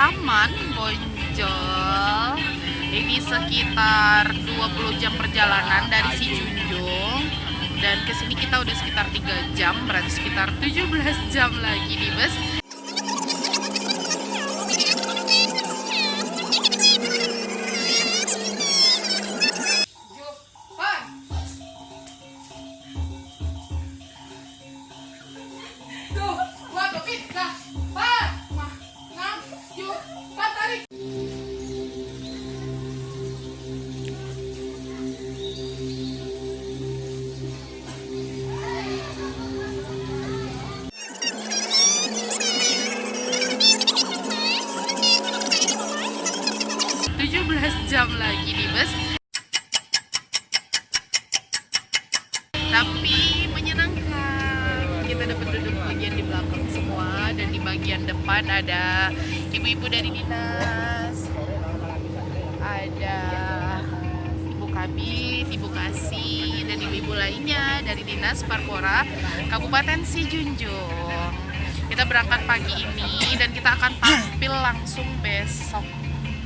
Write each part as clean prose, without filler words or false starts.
Pasaman, Bonjol. Ini sekitar 20 jam perjalanan dari Sijunjung. Dan kesini kita udah sekitar 3 jam, berarti sekitar 17 jam lagi di bus. Jam lagi di bus, tapi menyenangkan. Kita dapat duduk bagian di belakang semua, dan di bagian depan ada ibu-ibu dari dinas, ada Ibu Kabit, Ibu Kasih, dan ibu-ibu lainnya dari dinas Parkora Kabupaten Sijunjung. Kita berangkat pagi ini dan kita akan tampil langsung besok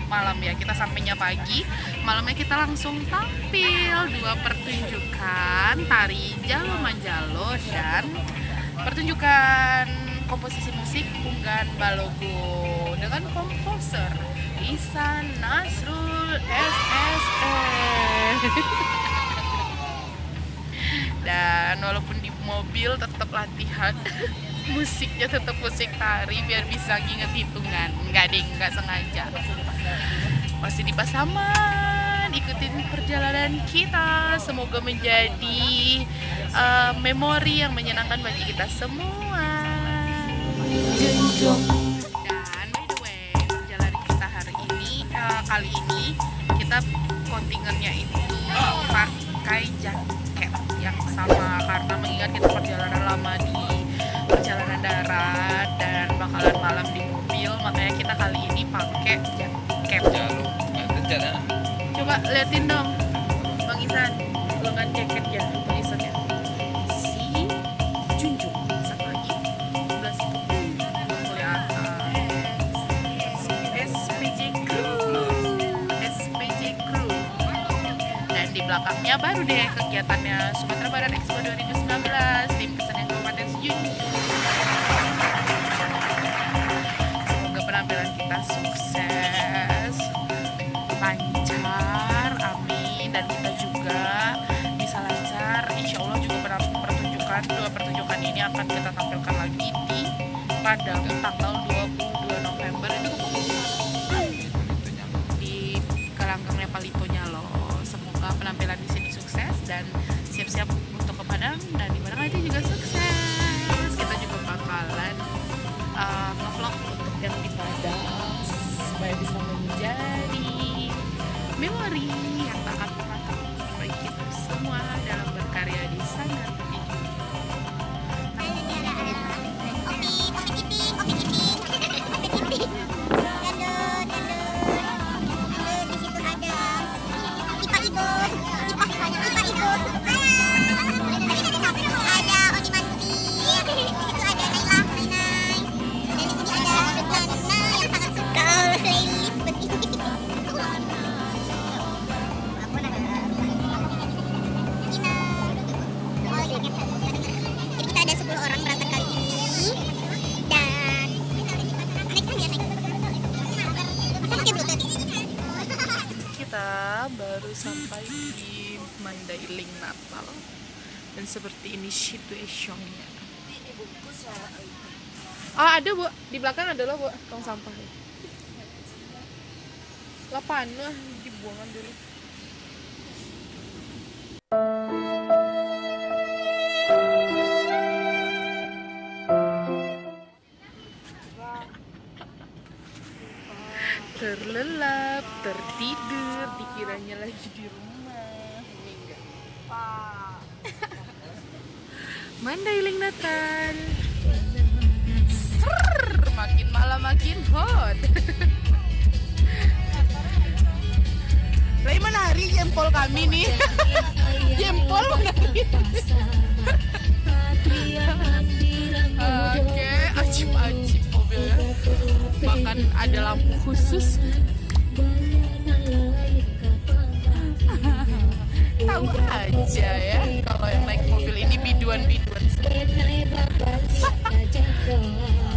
malam ya. Kita sampainya pagi, malamnya kita langsung tampil 2 pertunjukan tari Jalo Manjalo dan pertunjukan komposisi musik Unggan Balogo dengan komposer Ihsan Nasrul SSN. Dan walaupun di mobil tetap latihan musiknya tetap musik tari biar bisa nginget hitungan. Nggak sengaja. Masih di Pasaman, ikutin perjalanan kita. Semoga menjadi memori yang menyenangkan bagi kita semua. Dan by the way, perjalanan kita hari ini, kali ini kita kontingennya itu pakai jaket yang sama karena mengingat kita perjalanan lama di perjalanan darat dan bakalan malam di mobil, makanya kita kali ini pakai jaket. Coba liatin dong, Bang Ihsan, lengan jaketnya, tulisannya Si Junjung. Satu lagi, sebelah situ kelihatan SPJ Crew. Dan di belakangnya baru deh kegiatannya Sumatera Barat Expo 2019 tim kesenian Kabupaten Sijunjung. Semoga penampilan kita sukses, lancar, amin, dan kita juga bisa lancar. Insya Allah juga dua pertunjukan ini akan kita tampilkan lagi di Padang tanggal 22 November itu di gelanggangnya Palitonya loh. Semoga penampilan di sini sukses dan siap-siap untuk ke Padang, dan di Padang aja juga sukses. Kita juga bakalan ngevlog untuk yang di Padang supaya bisa menjadi memori yang tak akan pernah terulang bagi kita semua dalam berkarya di sana. Baru sampai di Mandailing Natal dan seperti ini situationnya. Ada Bu, di belakang ada loh Bu, tong sampah. Lapan dibuangan dulu. Terlelap, tertidur, dikiranya lagi di rumah. Ini enggak. Mandailing Natal. Makin malam makin hot. Lagi menari jempol kami nih. Jempol menari. Oke, ajib-ajib mobilnya. Bahkan ada lampu khusus. Tahu aja ya kalau yang naik mobil ini biduan-biduan.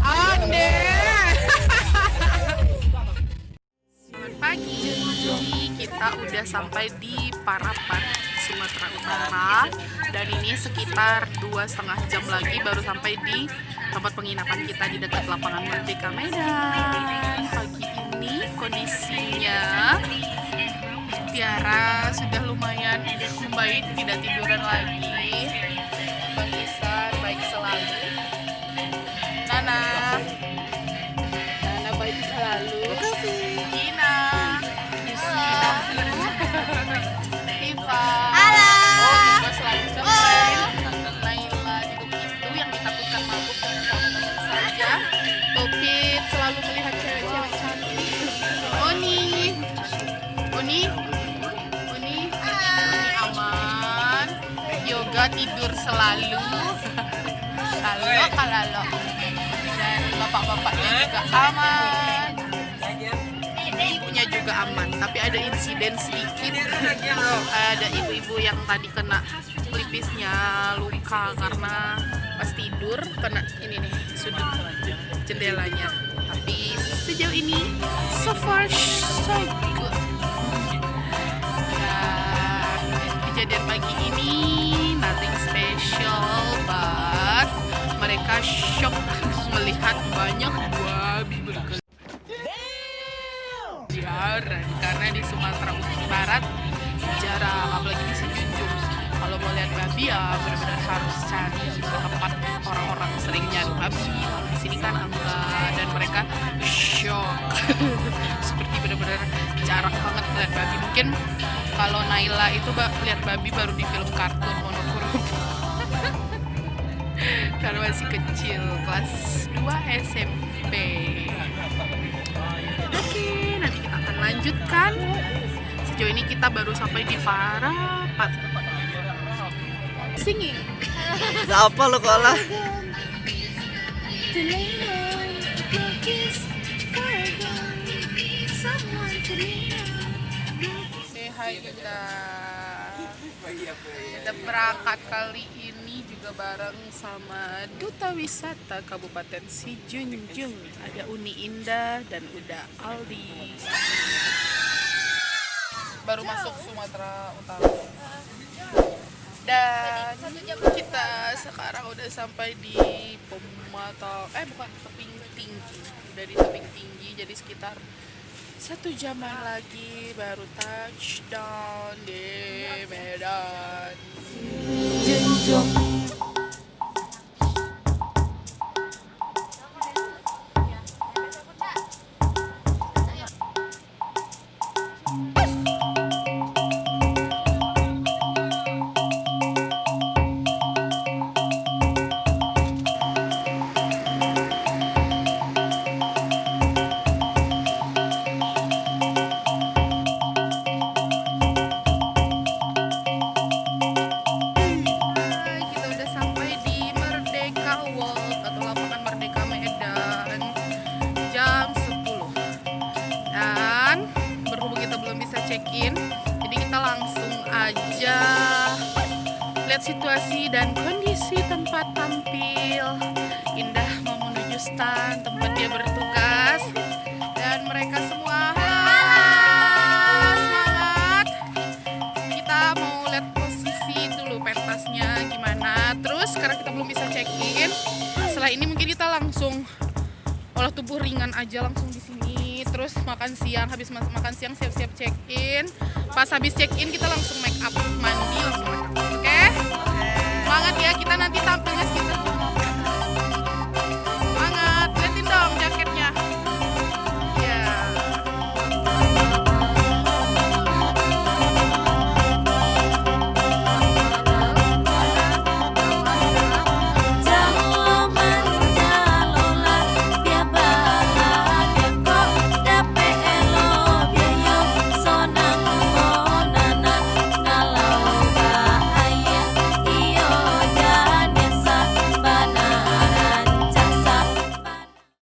Ande. Selamat pagi. Kita udah sampai di Parapat, Sumatera Utara, dan ini sekitar 2,5 jam lagi baru sampai di tempat penginapan kita di dekat lapangan Merdeka Medan. Pagi ini kondisinya Tiara sudah lumayan membaik, tidak tiduran lagi. Bang Isan baik selalu. Nana baik selalu. Gina. Iva. Halo. Iva selalu sampai. Naila juga itu yang ditakutkan mabuk dengan kamu saja. Topit selalu melihat cewek-cewek cantik. Oni aman. Yoga tidur selalu. Kalau. Dan bapak-bapaknya juga aman. Ibunya juga aman, tapi ada insiden sedikit. Ada ibu-ibu yang tadi kena pelipisnya luka karena pas tidur kena ini nih sudut jendelanya. Tapi sejauh ini so far so good. Dan kejadian pagi ini nothing special, but mereka shock melihat banyak babi berkeliaran. Karena di Sumatera Barat jarang, apalagi di Sejunjung. Kalau mau lihat babi ya benar-benar harus cari ke tempat orang-orang sering nyari babi. Di sini kan enggak, dan mereka shock. Seperti benar-benar jarang banget melihat babi. Mungkin kalau Naila itu lihat babi baru di film kartun monokurum. Karena masih kecil, kelas 2 SMP. Oke, nanti kita akan lanjutkan. Sejauh ini kita baru sampai di Parapat. Singing. Apa lo kalah? Hai kita. Kita berangkat kali ini juga bareng sama Duta Wisata Kabupaten Sijunjung. Ada Uni Indah dan udah Aldi. Baru masuk Sumatera Utara. Dan kita sekarang udah sampai di tebing tinggi. Udah di tebing tinggi, jadi sekitar 1 jaman lagi baru touchdown di Medan. Check-in, jadi kita langsung aja lihat situasi dan kondisi tempat tampil. Indah mau menuju stand tempat dia bertugas, dan mereka semua semangat. Kita mau lihat posisi dulu pentasnya gimana. Terus sekarang kita belum bisa check-in. Setelah ini mungkin kita langsung olah tubuh ringan aja langsung di sini. Terus makan siang, habis makan siang siap-siap check-in. Pas habis check-in kita langsung make up, mandi langsung make up. Oke? Semangat ya, kita nanti tampilnya sekitar